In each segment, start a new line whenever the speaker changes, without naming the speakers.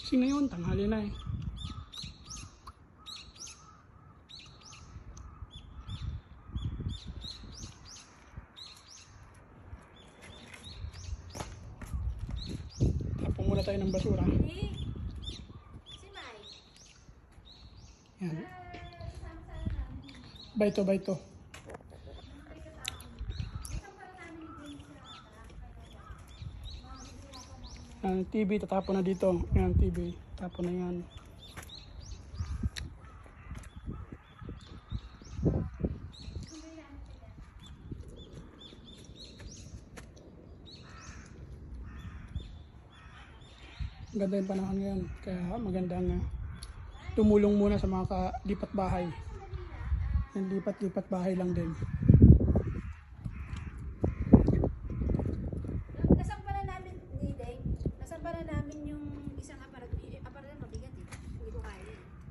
Kasi ngayon, tanghali na eh. Tapon muna tayo ng basura. Yan. Baito. TV, tatapon na dito. Yan, TV. Tapon na yan. Ganda yung panahon ngayon. Kaya magandang tumulong muna sa mga kalipat bahay. Yung lipat bahay lang din.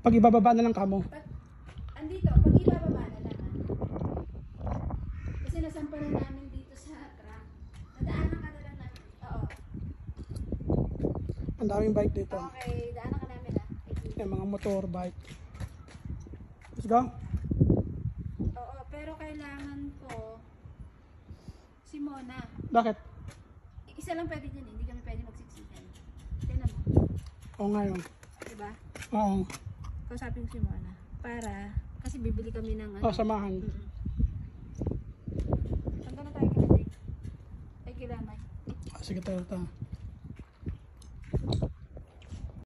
Pag ibababa na lang kamo.
Andito, pag ibababa na lang. Kasi nasampa na namin dito sa truck. Nadaanan ka na lang namin. Oo.
Ang daming bike dito.
Okay, daanan ka namin ah.
Yung mga motor, bike. Let's go.
Oo, pero kailangan ko si Mona.
Bakit?
Isa lang pwede dyan, hindi kami pwede magsiksikan. Tignan mo.
Oo nga yun.
Diba?
Oo.
Kausapin ko si Mona. Para, kasi bibili kami ng ano.
Oh, samahan.
Saan ka na tayo kailanay? Ay, kailanay.
Sige tayo.